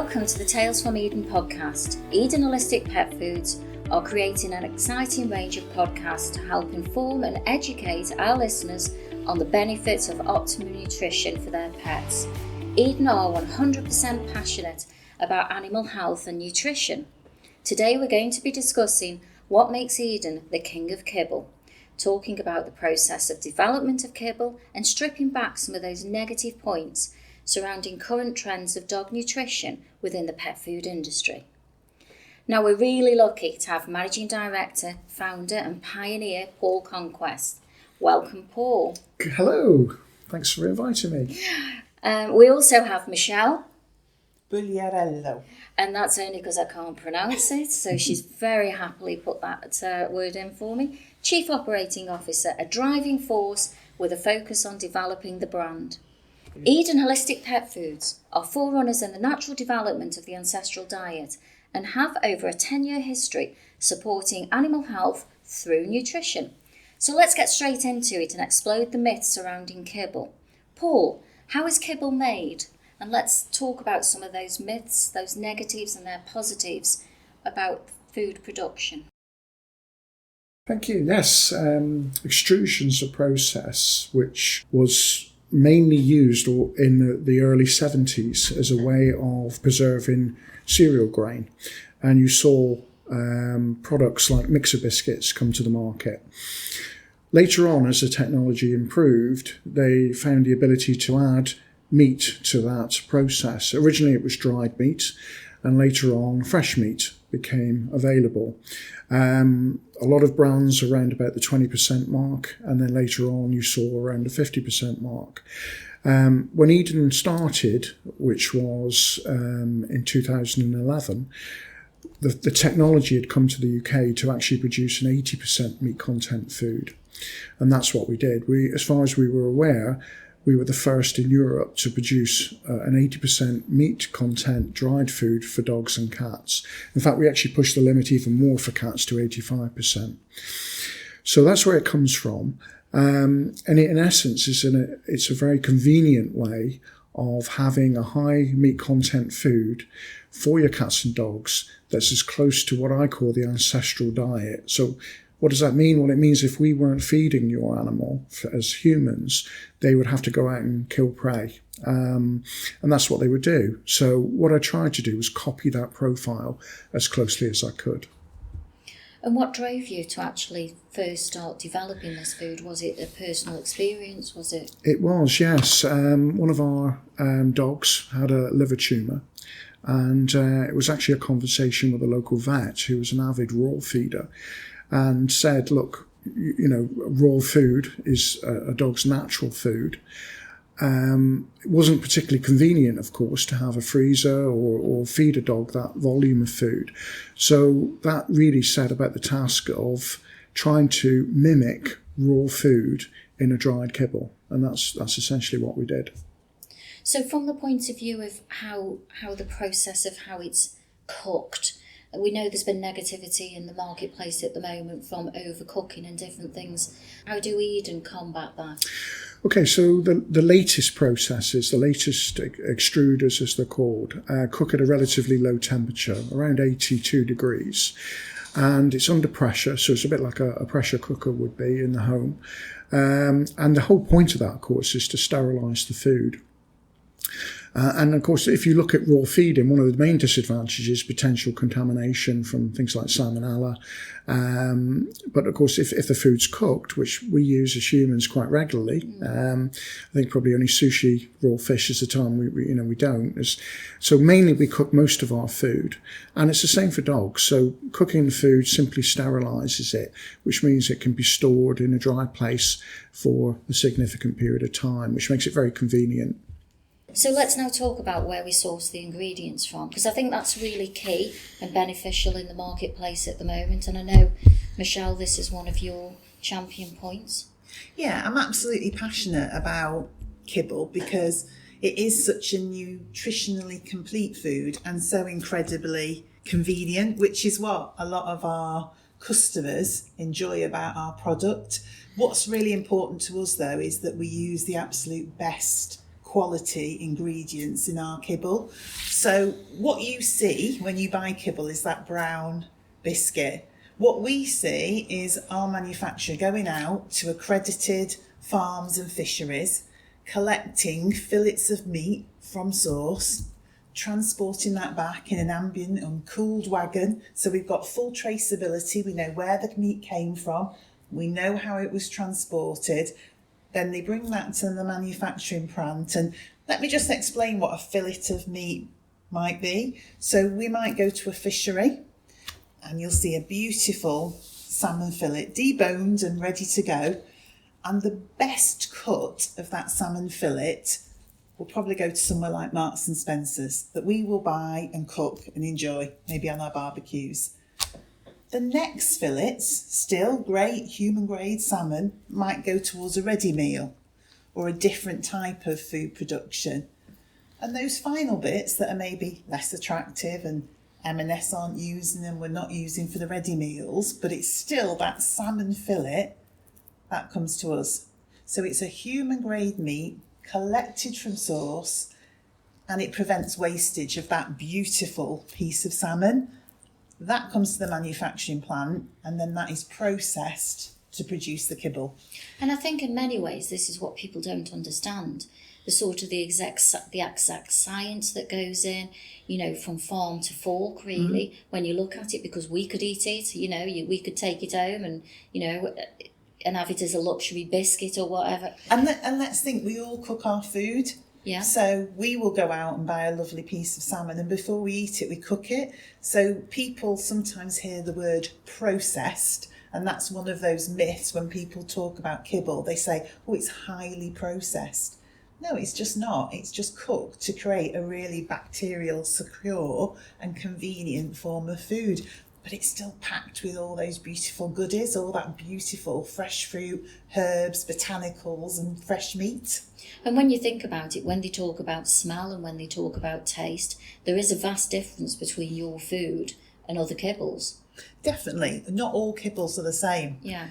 Welcome to the Tales from Eden podcast. Eden Holistic Pet Foods are creating an exciting range of podcasts to help inform and educate our listeners on the benefits of optimal nutrition for their pets. Eden are 100% passionate about animal health and nutrition. Today we're going to be discussing what makes Eden the King of Kibble, talking about the process of development of kibble and stripping back some of those negative points surrounding current trends of dog nutrition within the pet food industry. Now we're really lucky to have Managing Director, Founder and Pioneer Paul Conquest. Welcome, Paul. Hello, thanks for inviting me. We also have Michelle Bugliarello. And that's only because I can't pronounce it, so she's very happily put that word in for me. Chief Operating Officer, a driving force with a focus on developing the brand. Eden Holistic Pet Foods are forerunners in the natural development of the ancestral diet and have over a 10-year history supporting animal health through nutrition. So let's get straight into it and explode the myths surrounding kibble. Paul, how is kibble made? And let's talk about some of those myths, those negatives and their positives about food production. Thank you. Yes, extrusion's a process which was mainly used in the early 70s as a way of preserving cereal grain. And you saw products like mixer biscuits come to the market. Later on, as the technology improved, they found the ability to add meat to that process. Originally it was dried meat, and later on fresh meat became available. A lot of brands around about the 20% mark, and then later on you saw around the 50% mark. When Eden started, which was in 2011, the technology had come to the UK to actually produce an 80% meat content food. And that's what we did. As far as we were aware, we were the first in Europe to produce an 80% meat content dried food for dogs and cats. In fact, we actually pushed the limit even more for cats to 85%. So that's where it comes from. And in essence, it's a very convenient way of having a high meat content food for your cats and dogs that's as close to what I call the ancestral diet. So what does that mean? Well, it means if we weren't feeding your animal as humans, they would have to go out and kill prey. And that's what they would do. So what I tried to do was copy that profile as closely as I could. And what drove you to actually first start developing this food? Was it a personal experience? Was it? It was, yes. One of our dogs had a liver tumour. And it was actually a conversation with a local vet who was an avid raw feeder, and said, look, raw food is a dog's natural food. It wasn't particularly convenient, of course, to have a freezer or feed a dog that volume of food. So that really set about the task of trying to mimic raw food in a dried kibble. And that's essentially what we did. So from the point of view of how the process of how it's cooked, we know there's been negativity in the marketplace at the moment from overcooking and different things. How do Eden combat that? Okay, so the latest processes, the latest extruders as they're called, cook at a relatively low temperature, around 82 degrees. And it's under pressure, so it's a bit like a pressure cooker would be in the home. And the whole point of that, of course, is to sterilise the food. And of course, if you look at raw feeding, one of the main disadvantages is potential contamination from things like salmonella. But of course, if the food's cooked, which we use as humans quite regularly, I think probably only sushi, raw fish is the time we don't. So mainly we cook most of our food, and it's the same for dogs. So cooking the food simply sterilises it, which means it can be stored in a dry place for a significant period of time, which makes it very convenient. So let's now talk about where we source the ingredients from, because I think that's really key and beneficial in the marketplace at the moment. And I know, Michelle, this is one of your champion points. Yeah, I'm absolutely passionate about kibble because it is such a nutritionally complete food and so incredibly convenient, which is what a lot of our customers enjoy about our product. What's really important to us, though, is that we use the absolute best quality ingredients in our kibble. So what you see when you buy kibble is that brown biscuit. What we see is our manufacturer going out to accredited farms and fisheries, collecting fillets of meat from source, transporting that back in an ambient and cooled wagon. So we've got full traceability. We know where the meat came from. We know how it was transported. Then they bring that to the manufacturing plant. And let me just explain what a fillet of meat might be. So we might go to a fishery and you'll see a beautiful salmon fillet, deboned and ready to go. And the best cut of that salmon fillet will probably go to somewhere like Marks and Spencer's that we will buy and cook and enjoy, maybe on our barbecues. The next fillets, still great human grade salmon, might go towards a ready meal or a different type of food production. And those final bits that are maybe less attractive and M&S aren't using and we're not using for the ready meals, but it's still that salmon fillet that comes to us. So it's a human grade meat collected from source, and it prevents wastage of that beautiful piece of salmon. That comes to the manufacturing plant, and then that is processed to produce the kibble. And I think in many ways this is what people don't understand. The exact science that goes in, from farm to fork, really, when you look at it, because we could eat it, we could take it home and, and have it as a luxury biscuit or whatever. And let's think, we all cook our food. Yeah. So we will go out and buy a lovely piece of salmon, and before we eat it, we cook it. So people sometimes hear the word processed, and that's one of those myths when people talk about kibble. They say, oh, it's highly processed. No, it's just not. It's just cooked to create a really bacterial, secure and convenient form of food. But it's still packed with all those beautiful goodies, all that beautiful fresh fruit, herbs, botanicals and fresh meat. And when you think about it, when they talk about smell and when they talk about taste, there is a vast difference between your food and other kibbles. Definitely. Not all kibbles are the same. Yeah.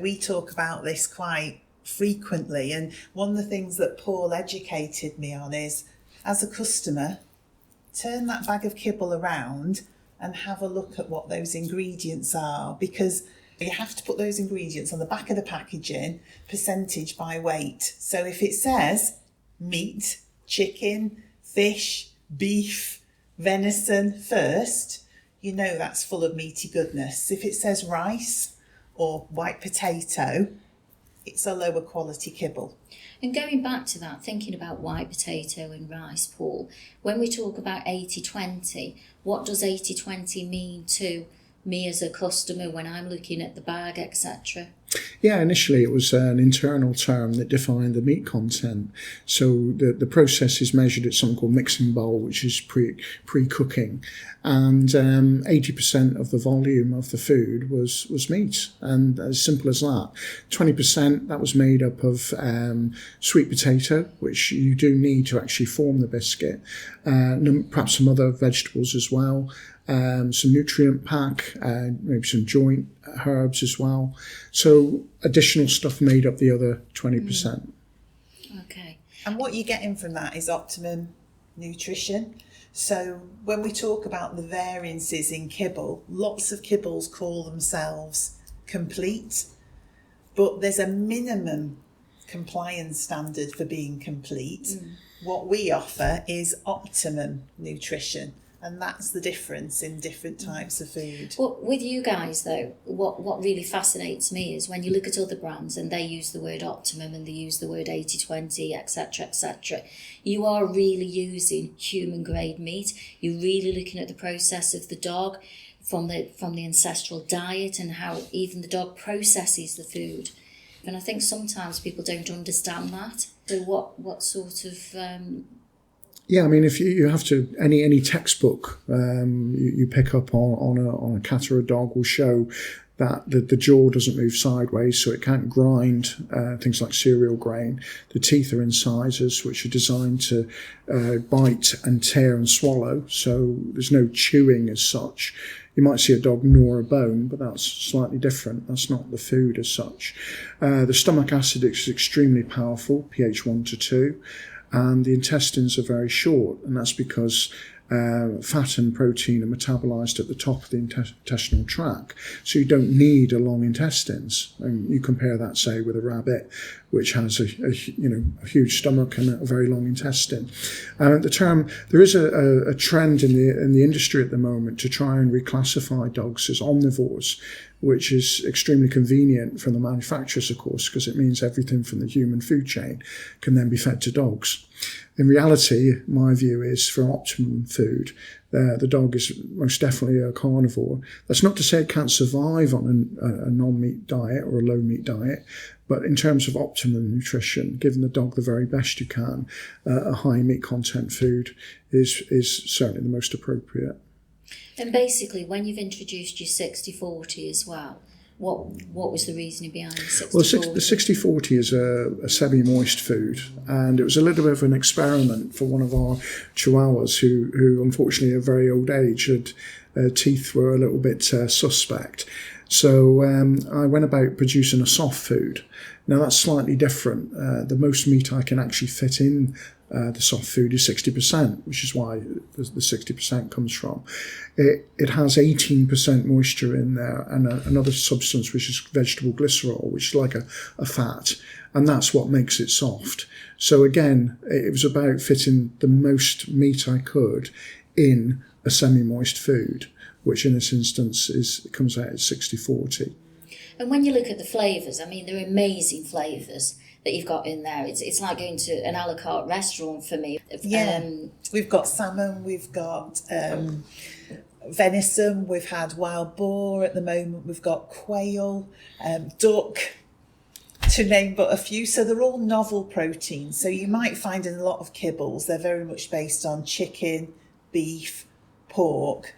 We talk about this quite frequently, and one of the things that Paul educated me on is, as a customer, turn that bag of kibble around and have a look at what those ingredients are, because you have to put those ingredients on the back of the packaging, percentage by weight. So if it says meat, chicken, fish, beef, venison first, that's full of meaty goodness. If it says rice or white potato, it's a lower quality kibble. And going back to that, thinking about white potato and rice, Paul, when we talk about 80-20, what does 80-20 mean to me as a customer when I'm looking at the bag, etc.? Yeah, initially it was an internal term that defined the meat content. So the process is measured at something called mixing bowl, which is pre-cooking. And 80% of the volume of the food was meat. And as simple as that. 20%, that was made up of sweet potato, which you do need to actually form the biscuit. Perhaps some other vegetables as well. Some nutrient pack, maybe some joint herbs as well. So additional stuff made up the other 20%. Okay. And what you're getting from that is optimum nutrition. So when we talk about the variances in kibble, lots of kibbles call themselves complete, but there's a minimum compliance standard for being complete. What we offer is optimum nutrition. And that's the difference in different types of food. Well, with you guys, though, what really fascinates me is when you look at other brands and they use the word optimum and they use the word 80-20, etc., etc., you are really using human-grade meat. You're really looking at the process of the dog from the ancestral diet and how even the dog processes the food. And I think sometimes people don't understand that. So what sort of... Yeah, I mean, if you have to, any textbook you pick up on a cat or a dog will show that the jaw doesn't move sideways, so it can't grind things like cereal grain. The teeth are incisors, which are designed to bite and tear and swallow, so there's no chewing as such. You might see a dog gnaw a bone, but that's slightly different. That's not the food as such. The stomach acid is extremely powerful, pH 1 to 2. and the intestines are very short, and that's because fat and protein are metabolized at the top of the intestinal tract, so you don't need a long intestines. And you compare that, say, with a rabbit, which has a huge stomach and a very long intestine. There is a trend in the industry at the moment to try and reclassify dogs as omnivores, which is extremely convenient for the manufacturers, of course, because it means everything from the human food chain can then be fed to dogs. In reality, my view is for optimum food, the dog is most definitely a carnivore. That's not to say it can't survive on a non-meat diet or a low-meat diet, but in terms of optimum nutrition, giving the dog the very best you can, a high meat content food is certainly the most appropriate. And basically, when you've introduced your 60-40 as well, what was the reasoning behind the 60-40? Well, the 60-40 is a semi-moist food, and it was a little bit of an experiment for one of our chihuahuas who unfortunately at a very old age had teeth were a little bit suspect. So I went about producing a soft food. Now that's slightly different. The most meat I can actually fit in the soft food is 60%, which is why the 60% comes from. It has 18% moisture in there and another substance which is vegetable glycerol, which is like a fat, and that's what makes it soft. So again, it was about fitting the most meat I could in a semi-moist food, which in this instance comes out at 60-40. And when you look at the flavours, I mean, they're amazing flavours that you've got in there. It's like going to an a la carte restaurant for me. Yeah, we've got salmon, we've got venison, we've had wild boar at the moment, we've got quail, duck, to name but a few. So they're all novel proteins. So you might find in a lot of kibbles, they're very much based on chicken, beef, pork.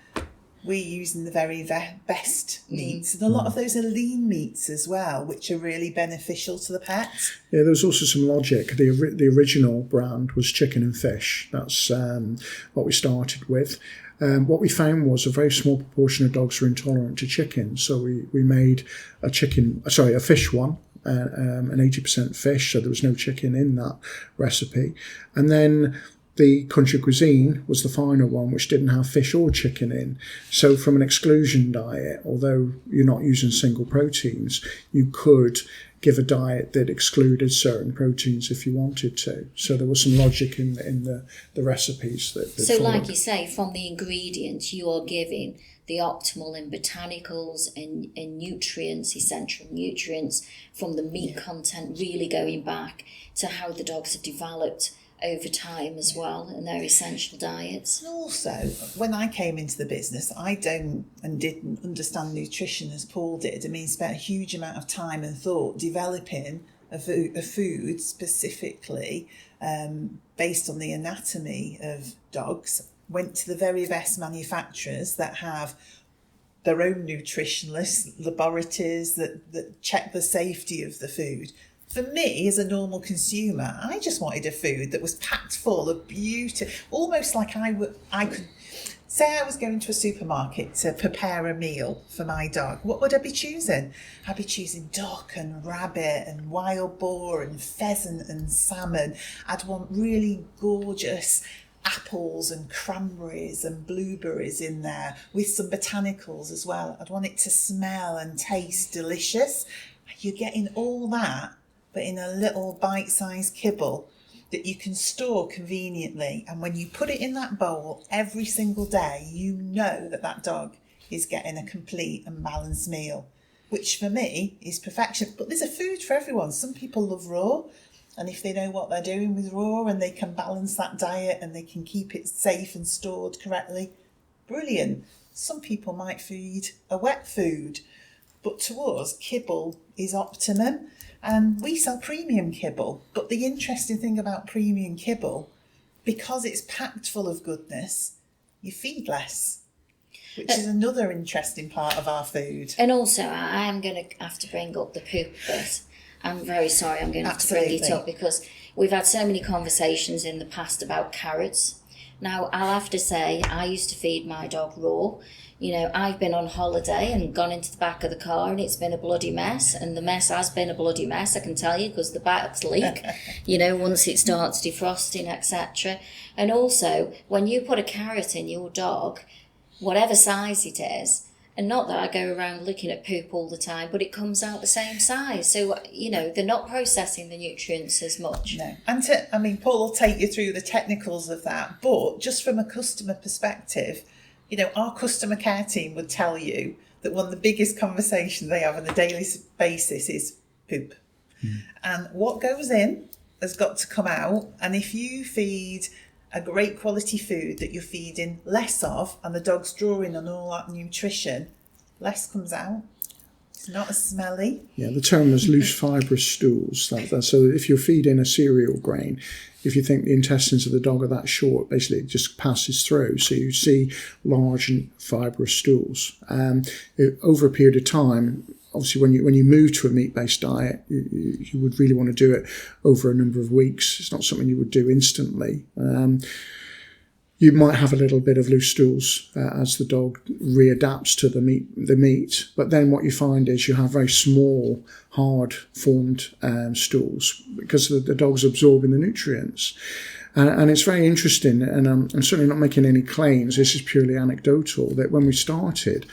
We're using the very best meats, and a lot of those are lean meats as well, which are really beneficial to the pets. Yeah, there's also some logic. The original brand was chicken and fish. That's what we started with. What we found was a very small proportion of dogs were intolerant to chicken, so we made a fish one, an 80% fish, so there was no chicken in that recipe, and then the country cuisine was the final one, which didn't have fish or chicken in. So from an exclusion diet, although you're not using single proteins, you could give a diet that excluded certain proteins if you wanted to. So there was some logic in the recipes that So followed. like you say, from the ingredients, you are giving the optimal in botanicals and nutrients, essential nutrients, from the meat content, really going back to how the dogs have developed over time as well, and their essential diets. And also, when I came into the business, I didn't understand nutrition as Paul did. I mean, spent a huge amount of time and thought developing a food specifically based on the anatomy of dogs. Went to the very best manufacturers that have their own nutritionalists, laboratories that check the safety of the food. For me, as a normal consumer, I just wanted a food that was packed full of beauty, almost like I could say I was going to a supermarket to prepare a meal for my dog. What would I be choosing? I'd be choosing duck and rabbit and wild boar and pheasant and salmon. I'd want really gorgeous apples and cranberries and blueberries in there with some botanicals as well. I'd want it to smell and taste delicious. You're getting all that, but in a little bite-sized kibble that you can store conveniently. And when you put it in that bowl every single day, you know that dog is getting a complete and balanced meal, which for me is perfection. But there's a food for everyone. Some people love raw, and if they know what they're doing with raw and they can balance that diet and they can keep it safe and stored correctly, brilliant. Some people might feed a wet food, but to us, kibble is optimum. And we sell premium kibble. But the interesting thing about premium kibble, because it's packed full of goodness, you feed less, which is another interesting part of our food. And also, I am going to have to bring up the poop bit. I'm very sorry, I'm going to have to bring it up because we've had so many conversations in the past about carrots. Now, I'll have to say, I used to feed my dog raw. You know, I've been on holiday and gone into the back of the car and it's been a bloody mess. And the mess has been a bloody mess, I can tell you, because the backs leak, you know, once it starts defrosting, etc. And also, when you put a carrot in your dog, whatever size it is, and not that I go around looking at poop all the time, but it comes out the same size. So, you know, they're not processing the nutrients as much. No. And Paul will take you through the technicals of that. But just from a customer perspective, you know, our customer care team would tell you that one of the biggest conversations they have on a daily basis is poop. And what goes in has got to come out. And if you feed a great quality food that you're feeding less of, and the dog's drawing on all that nutrition, less comes out. It's not as smelly. Yeah, the term is loose fibrous stools. So if you're feeding a cereal grain, if you think the intestines of the dog are that short, basically it just passes through. So you see large and fibrous stools. Over a period of time, obviously when you move to a meat-based diet, you would really want to do it over a number of weeks. It's not something you would do instantly. You might have a little bit of loose stools as the dog readapts to the meat. But then what you find is you have very small, hard-formed stools because the dog's absorbing the nutrients. And it's very interesting, and I'm certainly not making any claims, this is purely anecdotal, that when we started,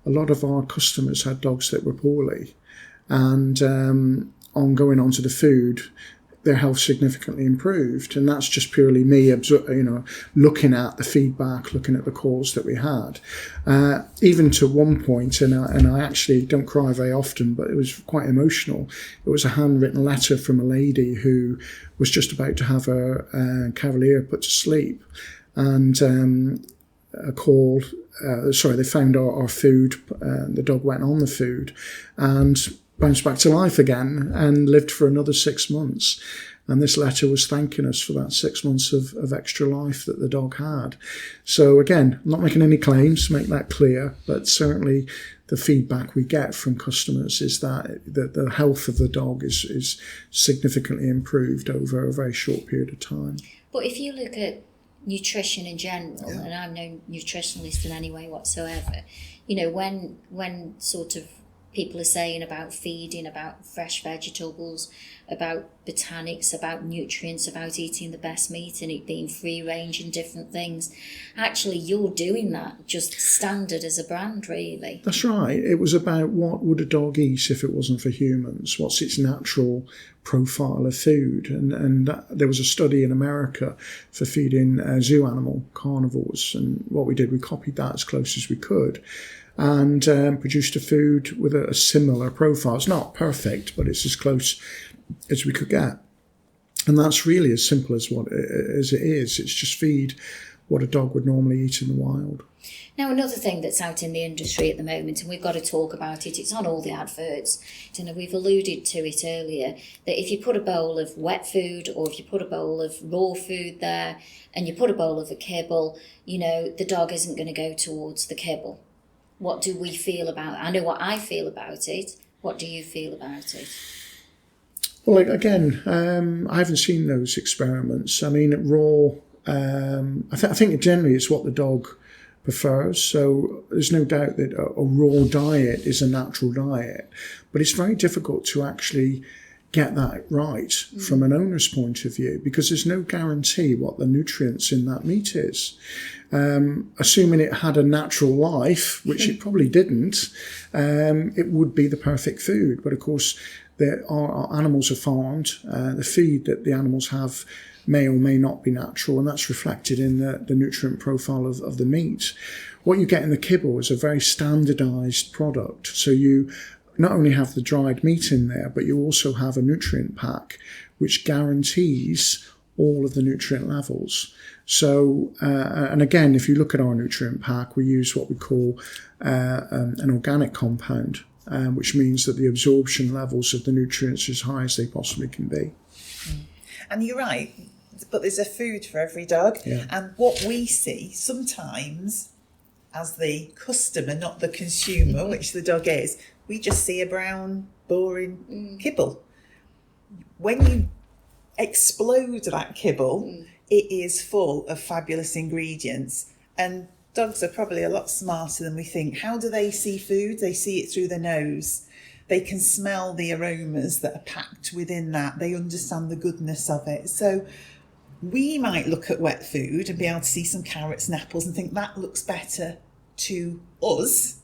a lot of our customers had dogs that were poorly. And on going on to the food, their health significantly improved, and that's just purely me, looking at the feedback, looking at the calls that we had. Even to one point, and I actually don't cry very often, but it was quite emotional. It was a handwritten letter from a lady who was just about to have her Cavalier put to sleep, and they found our food. The dog went on the food, and bounced back to life again and lived for another 6 months. And this letter was thanking us for that 6 months of extra life that the dog had. So again, I'm not making any claims, to make that clear, but certainly the feedback we get from customers is that the health of the dog is significantly improved over a very short period of time. But if you look at nutrition in general, and I'm no nutritionalist in any way whatsoever, you know, when sort of people are saying about feeding, about fresh vegetables, about botanics, about nutrients, about eating the best meat and it being free range and different things. Actually, you're doing that just standard as a brand, really. That's right. It was about what would a dog eat if it wasn't for humans? What's its natural profile of food? And there was a study in America for feeding zoo animal carnivores. And what we did, we copied that as close as we could, and produced a food with a similar profile. It's not perfect, but it's as close as we could get. And that's really as simple as it is. It's just feed what a dog would normally eat in the wild. Now, another thing that's out in the industry at the moment, and we've got to talk about it, it's on all the adverts, and we've alluded to it earlier, that if you put a bowl of wet food or if you put a bowl of raw food there and you put a bowl of a kibble, you know, the dog isn't going to go towards the kibble. What do we feel about it? I know what I feel about it. What do you feel about it? Well, again, I haven't seen those experiments. I mean, raw, I think generally it's what the dog prefers. So there's no doubt that a raw diet is a natural diet. But it's very difficult to actually get that right from an owner's point of view, because there's no guarantee what the nutrients in that meat is. Assuming it had a natural life, which it probably didn't, it would be the perfect food. But of course, our animals are farmed. The feed that the animals have may or may not be natural, and that's reflected in the nutrient profile of the meat. What you get in the kibble is a very standardised product. So you not only have the dried meat in there, but you also have a nutrient pack which guarantees all of the nutrient levels. So, and again, if you look at our nutrient pack, we use what we call an organic compound, which means that the absorption levels of the nutrients are as high as they possibly can be. And you're right, but there's a food for every dog. Yeah. And what we see sometimes as the customer, not the consumer, which the dog is, we just see a brown, boring kibble. When you explode that kibble it is full of fabulous ingredients. And dogs are probably a lot smarter than we think. How do they see food? They see it through their nose. They can smell the aromas that are packed within that. They understand the goodness of it. So we might look at wet food and be able to see some carrots and apples and think that looks better to us.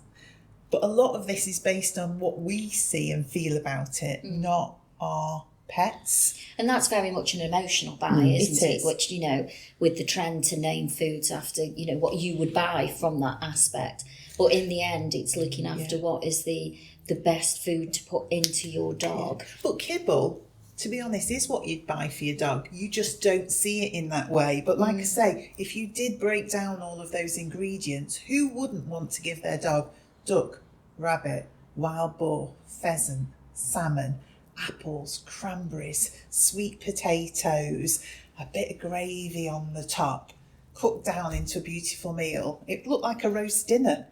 But a lot of this is based on what we see and feel about it, not our pets. And that's very much an emotional buy, isn't it? Which, you know, with the trend to name foods after, you know, what you would buy from that aspect. But in the end, it's looking after what is the best food to put into your dog. But kibble, to be honest, is what you'd buy for your dog. You just don't see it in that way. But like I say, if you did break down all of those ingredients, who wouldn't want to give their dog duck, rabbit, wild boar, pheasant, salmon, apples, cranberries, sweet potatoes, a bit of gravy on the top, cooked down into a beautiful meal? It looked like a roast dinner,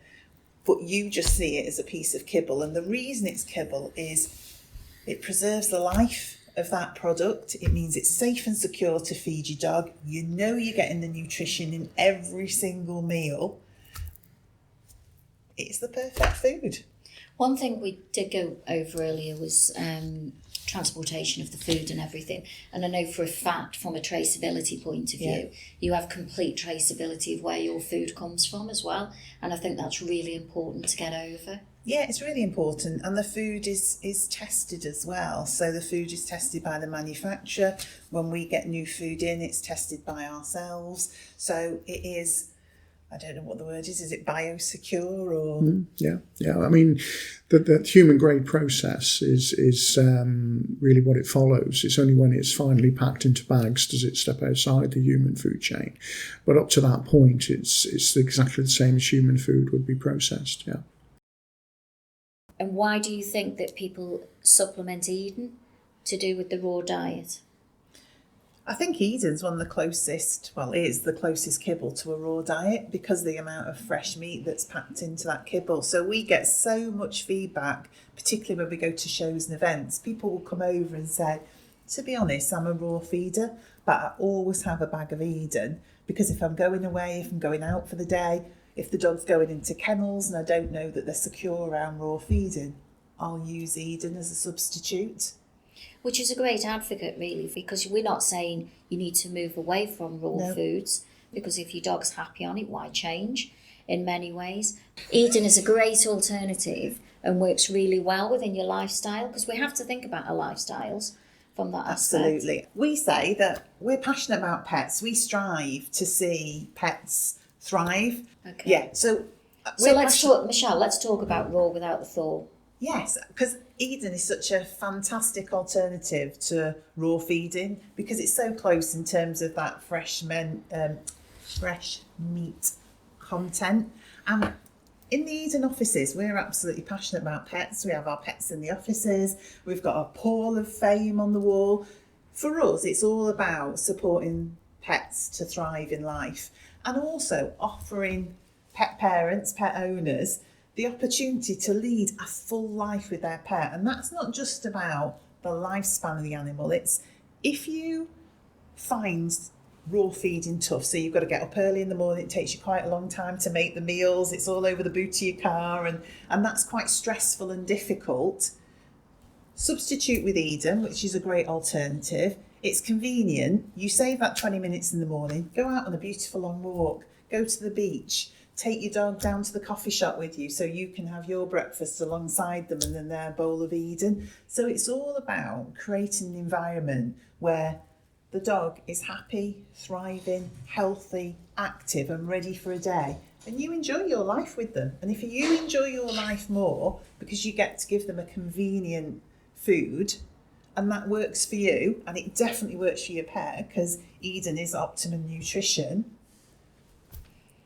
but you just see it as a piece of kibble. And the reason it's kibble is it preserves the life of that product. It means it's safe and secure to feed your dog. You know you're getting the nutrition in every single meal. It's the perfect food. One thing we did go over earlier was transportation of the food and everything. And I know for a fact, from a traceability point of view, you have complete traceability of where your food comes from as well. And I think that's really important to get over. Yeah, it's really important. And the food is tested as well. So the food is tested by the manufacturer. When we get new food in, it's tested by ourselves. So it is, I don't know what the word is it biosecure or? Yeah. I mean, the human grade process is really what it follows. It's only when it's finally packed into bags does it step outside the human food chain. But up to that point, it's exactly the same as human food would be processed, yeah. And why do you think that people supplement Eden to do with the raw diet? I think Eden's is the closest kibble to a raw diet because of the amount of fresh meat that's packed into that kibble. So we get so much feedback, particularly when we go to shows and events. People will come over and say, to be honest, I'm a raw feeder, but I always have a bag of Eden because if I'm going away, if I'm going out for the day, if the dog's going into kennels and I don't know that they're secure around raw feeding, I'll use Eden as a substitute. Which is a great advocate, really, because we're not saying you need to move away from raw foods, because if your dog's happy on it, why change in many ways? Eden is a great alternative and works really well within your lifestyle, because we have to think about our lifestyles from that aspect. Absolutely. We say that we're passionate about pets. We strive to see pets thrive. Okay. Yeah, so let's talk about raw without the thaw. Yes, because Eden is such a fantastic alternative to raw feeding because it's so close in terms of that fresh meat content. And in the Eden offices, we're absolutely passionate about pets. We have our pets in the offices. We've got a Hall of Fame on the wall. For us, it's all about supporting pets to thrive in life and also offering pet parents, pet owners, the opportunity to lead a full life with their pet. And that's not just about the lifespan of the animal. It's if you find raw feeding tough, so you've got to get up early in the morning, it takes you quite a long time to make the meals, it's all over the boot of your car, and that's quite stressful and difficult. Substitute with Eden, which is a great alternative. It's convenient. You save that 20 minutes in the morning, go out on a beautiful long walk, go to the beach, take your dog down to the coffee shop with you so you can have your breakfast alongside them and then their bowl of Eden. So it's all about creating an environment where the dog is happy, thriving, healthy, active and ready for a day. And you enjoy your life with them. And if you enjoy your life more because you get to give them a convenient food and that works for you, and it definitely works for your pet because Eden is optimum nutrition,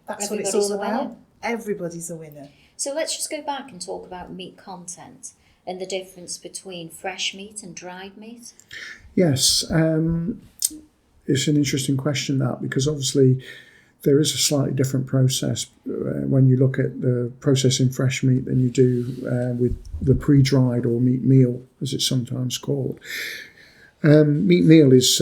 that's what it's all about. Everybody's a winner. So let's just go back and talk about meat content and the difference between fresh meat and dried meat. Yes, it's an interesting question, that, because obviously there is a slightly different process when you look at the processing fresh meat than you do with the pre-dried or meat meal, as it's sometimes called. Meat meal is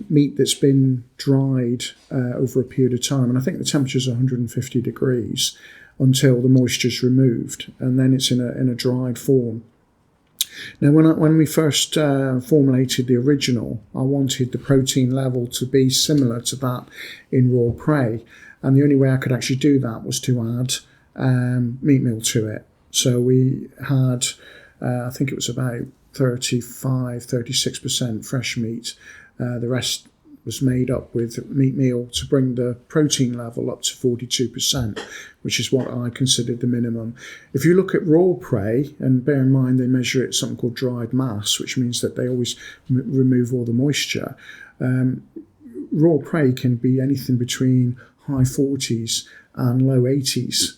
meat that's been dried over a period of time, and I think the temperature is 150 degrees until the moisture's removed, and then it's in a dried form. Now, when we first formulated the original, I wanted the protein level to be similar to that in raw prey, and the only way I could actually do that was to add meat meal to it. So we had, I think it was about 36% fresh meat. The rest was made up with meat meal to bring the protein level up to 42%, which is what I considered the minimum. If you look at raw prey, and bear in mind they measure it something called dried mass, which means that they always remove all the moisture. Raw prey can be anything between high 40s and low 80s.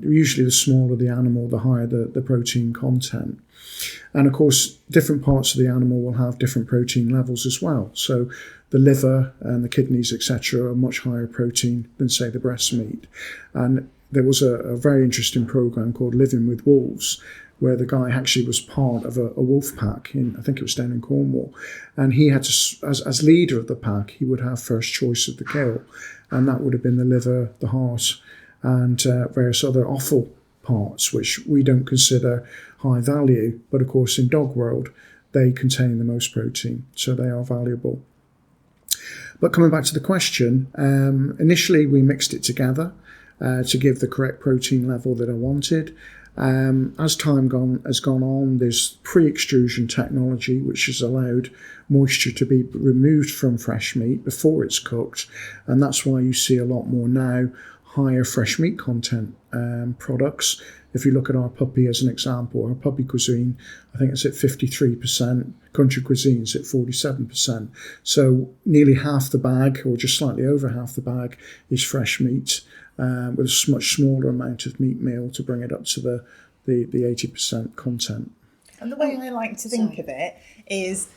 Usually the smaller the animal, the higher the protein content. And of course, different parts of the animal will have different protein levels as well. So the liver and the kidneys, etc., are much higher protein than, say, the breast meat. And there was a very interesting program called Living with Wolves, where the guy actually was part of a wolf pack I think it was down in Cornwall. And he had to, as leader of the pack, he would have first choice of the kill. And that would have been the liver, the heart, and various other offal parts, which we don't consider high value, but of course in dog world they contain the most protein, so they are valuable. But coming back to the question, initially we mixed it together to give the correct protein level that I wanted. As time has gone on, there's pre-extrusion technology which has allowed moisture to be removed from fresh meat before it's cooked, and that's why you see a lot more now higher fresh meat content products. If you look at our puppy as an example, our puppy cuisine, I think it's at 53%, country cuisine's at 47%. So nearly half the bag, or just slightly over half the bag, is fresh meat, with a much smaller amount of meat meal to bring it up to the 80% content. And the way I like to think of it is,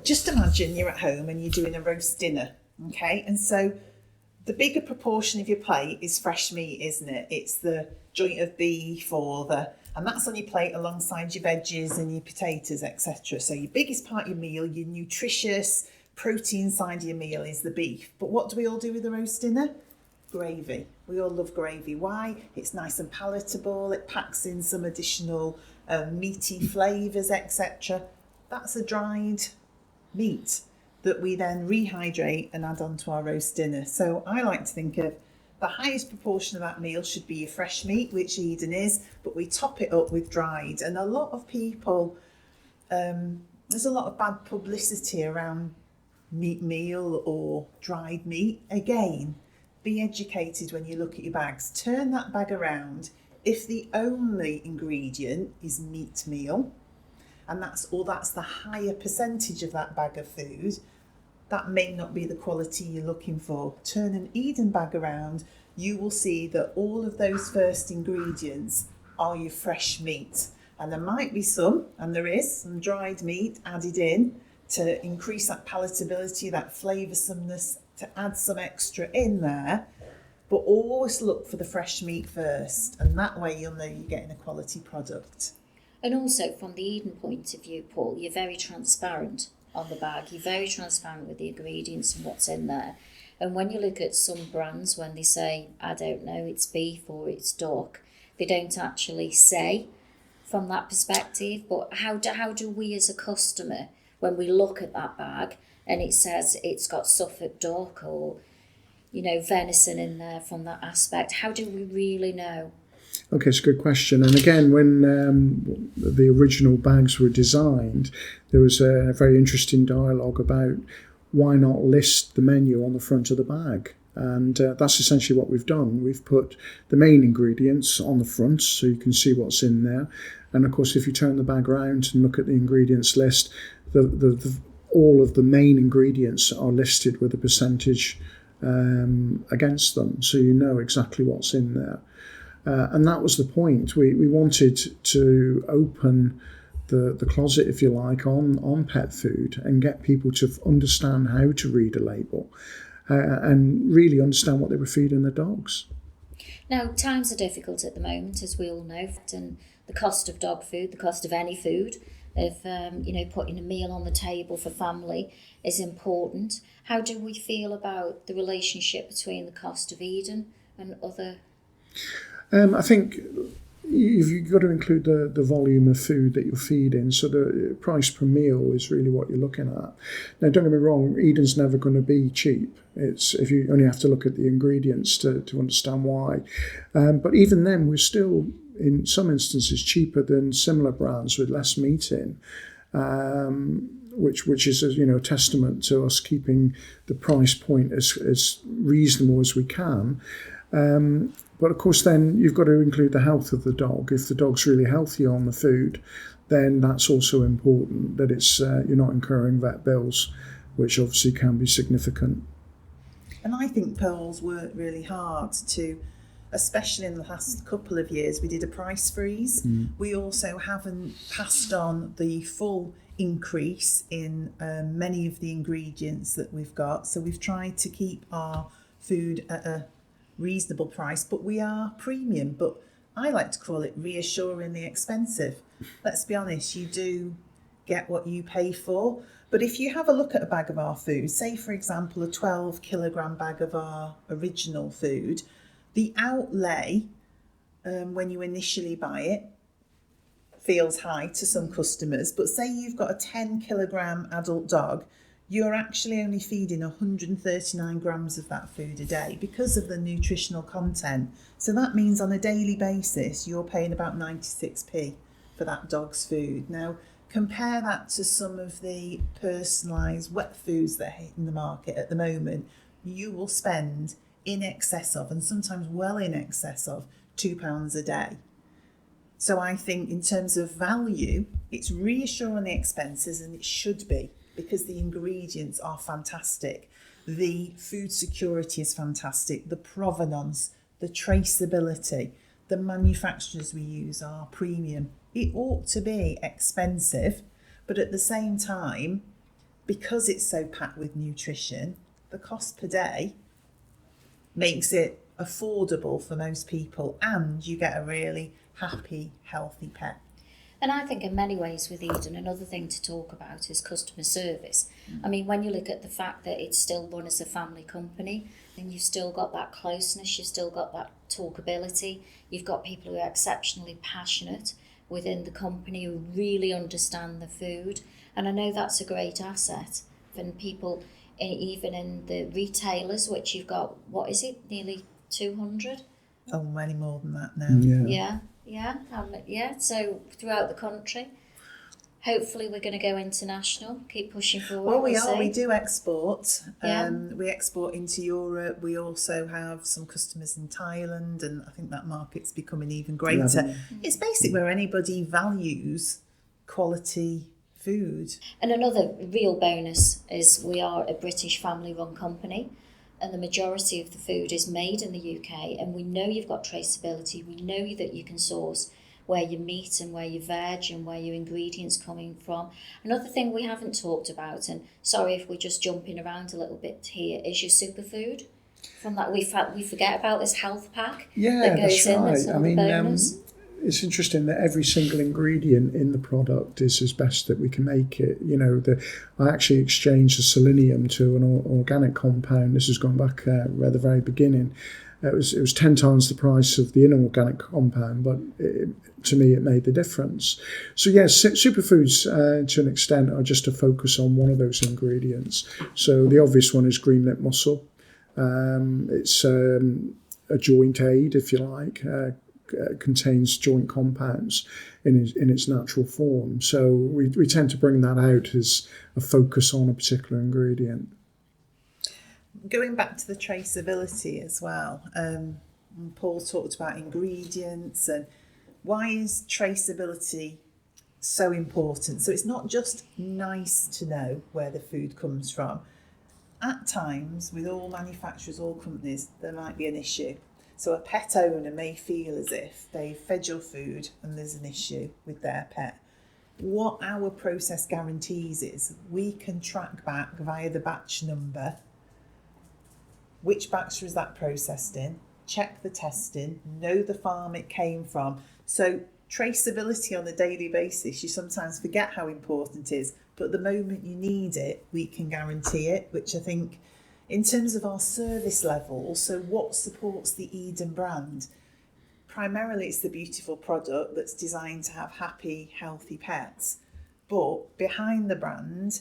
just imagine you're at home and you're doing a roast dinner, okay? And so the bigger proportion of your plate is fresh meat, isn't it? It's the joint of beef and that's on your plate alongside your veggies and your potatoes, etc. So your biggest part of your meal, your nutritious protein side of your meal is the beef. But what do we all do with a roast dinner? Gravy. We all love gravy. Why? It's nice and palatable. It packs in some additional meaty flavours, etc. That's a dried meat that we then rehydrate and add on to our roast dinner. So I like to think of the highest proportion of that meal should be your fresh meat, which Eden is, but we top it up with dried. And a lot of people, there's a lot of bad publicity around meat meal or dried meat. Again, be educated when you look at your bags. Turn that bag around. If the only ingredient is meat meal, and that's the higher percentage of that bag of food, that may not be the quality you're looking for. Turn an Eden bag around, you will see that all of those first ingredients are your fresh meat. And there might be some, and there is, some dried meat added in to increase that palatability, that flavoursomness, to add some extra in there. But always look for the fresh meat first, and that way you'll know you're getting a quality product. And also from the Eden point of view, Paul, you're very transparent on the bag. You're very transparent with the ingredients and what's in there. And when you look at some brands, when they say, I don't know, it's beef or it's duck, they don't actually say from that perspective. But how do we as a customer, when we look at that bag and it says it's got Suffolk duck or, venison in there from that aspect, how do we really know? Okay, it's a good question. And again, when the original bags were designed, there was a very interesting dialogue about why not list the menu on the front of the bag. And that's essentially what we've done. We've put the main ingredients on the front so you can see what's in there. And of course, if you turn the bag around and look at the ingredients list, all of the main ingredients are listed with a percentage against them. So you know exactly what's in there. And that was the point. We wanted to open the closet, if you like, on pet food and get people to understand how to read a label and really understand what they were feeding their dogs. Now, times are difficult at the moment, as we all know, and the cost of dog food, the cost of any food, of putting a meal on the table for family is important. How do we feel about the relationship between the cost of Eden and other? I think you've got to include the volume of food that you're feeding. So the price per meal is really what you're looking at. Now, don't get me wrong, Eden's never going to be cheap. It's if you only have to look at the ingredients to understand why. But even then, we're still, in some instances, cheaper than similar brands with less meat in. Which is a testament to us keeping the price point as reasonable as we can. But of course, then you've got to include the health of the dog. If the dog's really healthy on the food, then that's also important, that it's you're not incurring vet bills, which obviously can be significant. And I think Pearl's worked really hard to, especially in the last couple of years, we did a price freeze. We also haven't passed on the full increase in many of the ingredients that we've got. So we've tried to keep our food at a reasonable price, but we are premium. But I like to call it reassuringly expensive. Let's be honest, you do get what you pay for. But if you have a look at a bag of our food, say for example a 12 kilogram bag of our original food, the outlay when you initially buy it feels high to some customers, but say you've got a 10 kilogram adult dog, you're actually only feeding 139 grams of that food a day because of the nutritional content. So that means on a daily basis, you're paying about 96p for that dog's food. Now, compare that to some of the personalised wet foods that are hitting the market at the moment. You will spend in excess of, and sometimes well in excess of, £2 a day. So I think in terms of value, it's reassuringly expensive, and it should be, because the ingredients are fantastic. The food security is fantastic. The provenance, the traceability, the manufacturers we use are premium. It ought to be expensive, but at the same time, because it's so packed with nutrition, the cost per day makes it affordable for most people, and you get a really happy, healthy pet. And I think in many ways with Eden, another thing to talk about is customer service. I mean, when you look at the fact that it's still run as a family company, and you've still got that closeness, you've still got that talkability, you've got people who are exceptionally passionate within the company who really understand the food. And I know that's a great asset for people, even in the retailers, which you've got, what is it, nearly 200? Oh, many more than that now. Yeah. So throughout the country, hopefully we're going to go international. Keep pushing forward. Well, we are. We do export. Yeah. We export into Europe. We also have some customers in Thailand, and I think that market's becoming even greater. Yeah. It's basically where anybody values quality food. And another real bonus is we are a British family-run company, and the majority of the food is made in the UK, and we know you've got traceability. We know that you can source where your meat and where your veg and where your ingredients coming from. Another thing we haven't talked about, and sorry if we're just jumping around a little bit here, is your superfood. From that, we forget about this health pack that goes in. That's another bonus. It's interesting that every single ingredient in the product is as best that we can make it. You know, I actually exchanged the selenium to an organic compound. This has gone back at the very beginning. It was 10 times the price of the inorganic compound, but to me it made the difference. So yes, superfoods to an extent are just a focus on one of those ingredients. So the obvious one is green lip mussel. It's a joint aid, if you like. Contains joint compounds in its natural form. So we tend to bring that out as a focus on a particular ingredient. Going back to the traceability as well, Paul talked about ingredients and why is traceability so important? So it's not just nice to know where the food comes from. At times, with all manufacturers, all companies, there might be an issue. So a pet owner may feel as if they've fed your food and there's an issue with their pet. What our process guarantees is we can track back via the batch number which batch was that processed in, check the testing, know the farm it came from. So traceability on a daily basis, you sometimes forget how important it is, but the moment you need it, we can guarantee it, which I think in terms of our service level, so what supports the Eden brand, primarily it's the beautiful product that's designed to have happy, healthy pets, but behind the brand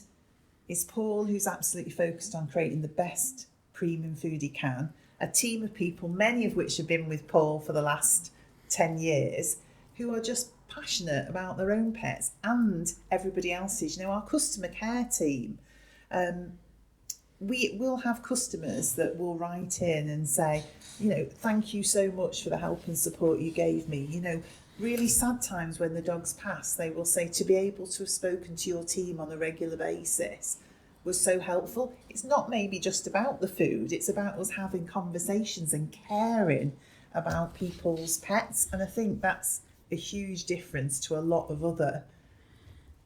is Paul, who's absolutely focused on creating the best premium food he can, a team of people, many of which have been with Paul for the last 10 years, who are just passionate about their own pets and everybody else's. You know, our customer care team, we will have customers that will write in and say, you know, thank you so much for the help and support you gave me. You know, really sad times when the dogs pass, they will say to be able to have spoken to your team on a regular basis was so helpful. It's not maybe just about the food, it's about us having conversations and caring about people's pets. And I think that's a huge difference to a lot of other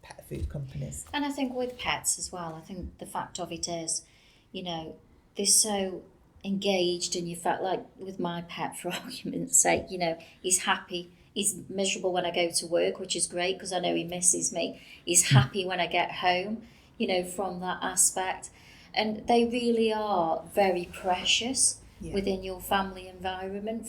pet food companies. And I think with pets as well, I think the fact of it is, you know, they're so engaged, and you felt like with my pet, for argument's sake, you know, he's happy. He's miserable when I go to work, which is great because I know he misses me. He's happy when I get home, you know, from that aspect. And they really are very precious within your family environment.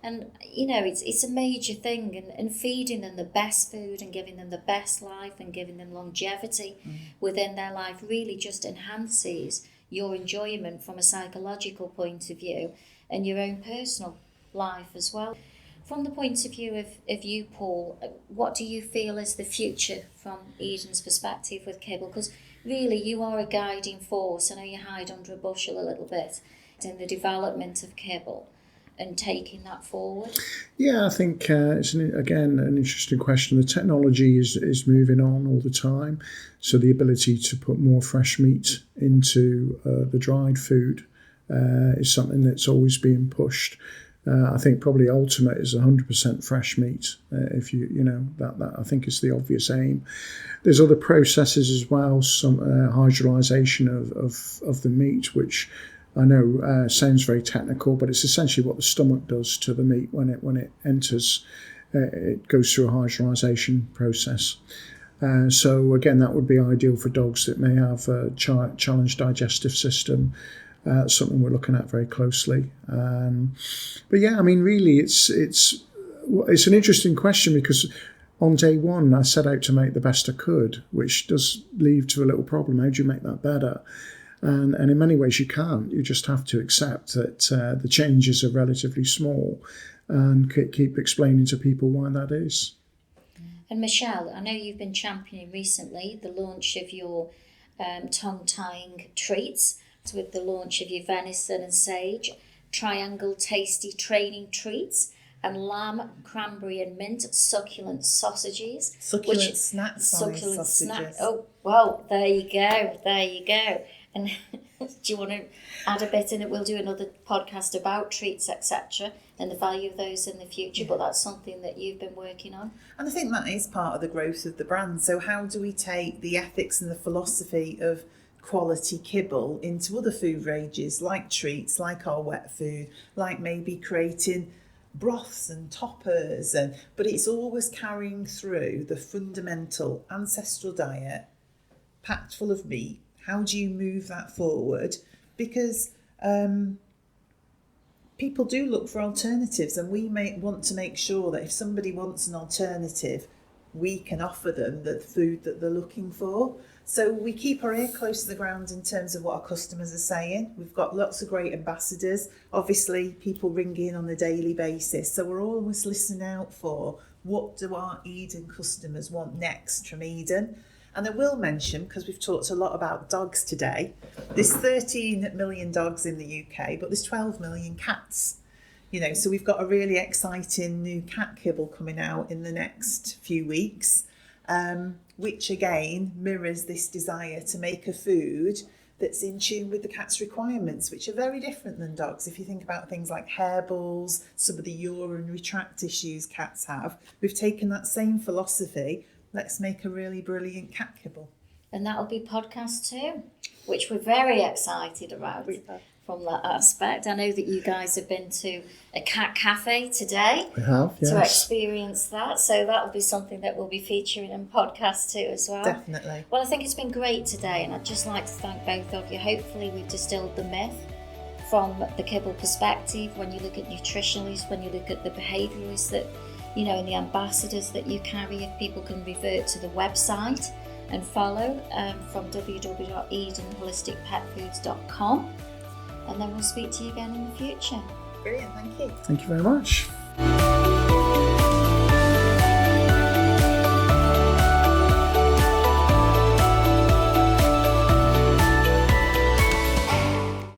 And, you know, it's a major thing. And feeding them the best food and giving them the best life and giving them longevity within their life really just enhances your enjoyment from a psychological point of view and your own personal life as well. From the point of view of you, Paul, what do you feel is the future from Eden's perspective with Kibble? Because really you are a guiding force. I know you hide under a bushel a little bit in the development of Kibble and taking that forward. Yeah, I think it's, again, an interesting question. The technology is moving on all the time. So the ability to put more fresh meat into the dried food is something that's always being pushed. I think probably ultimate is 100% fresh meat. If you know that I think is the obvious aim. There's other processes as well, some hydrolyzation of the meat, which I know sounds very technical, but it's essentially what the stomach does to the meat when it enters. It goes through a hydrolyzation process. So again, that would be ideal for dogs that may have a challenged digestive system. Something we're looking at very closely. But yeah, I mean, really, it's an interesting question because on day one, I set out to make the best I could, which does lead to a little problem. How do you make that better? And in many ways, you can't. You just have to accept that the changes are relatively small and keep explaining to people why that is. And Michelle, I know you've been championing recently the launch of your tongue-tying treats, with the launch of your venison and sage, triangle tasty training treats, and lamb, cranberry and mint succulent sausages. Succulent sausages. Oh, well, there you go. And do you want to add a bit in it? We'll do another podcast about treats, etc., and the value of those in the future, but that's something that you've been working on. And I think that is part of the growth of the brand. So how do we take the ethics and the philosophy of quality kibble into other food ranges like treats, like our wet food, like maybe creating broths and toppers, but it's always carrying through the fundamental ancestral diet packed full of meat. How do you move that forward? Because people do look for alternatives, and we may want to make sure that if somebody wants an alternative, we can offer them the food that they're looking for. So we keep our ear close to the ground in terms of what our customers are saying. We've got lots of great ambassadors. Obviously, people ring in on a daily basis. So we're always listening out for what do our Eden customers want next from Eden. And I will mention, because we've talked a lot about dogs today, there's 13 million dogs in the UK, but there's 12 million cats. You know, so we've got a really exciting new cat kibble coming out in the next few weeks. Which again mirrors this desire to make a food that's in tune with the cat's requirements, which are very different than dogs. If you think about things like hairballs, some of the urinary tract issues cats have, we've taken that same philosophy. Let's make a really brilliant cat kibble. And that'll be podcast 2, which we're very excited about from that aspect. I know that you guys have been to a cat cafe today. We have, yes. To experience that. So that'll be something that we'll be featuring in podcast 2 as well. Definitely. Well, I think it's been great today, and I'd just like to thank both of you. Hopefully we've distilled the myth from the kibble perspective, when you look at nutritionalists, when you look at the behaviourists that, you know, and the ambassadors that you carry. If people can revert to the website and follow from www.edenholisticpetfoods.com, and then we'll speak to you again in the future. Brilliant, thank you. Thank you very much.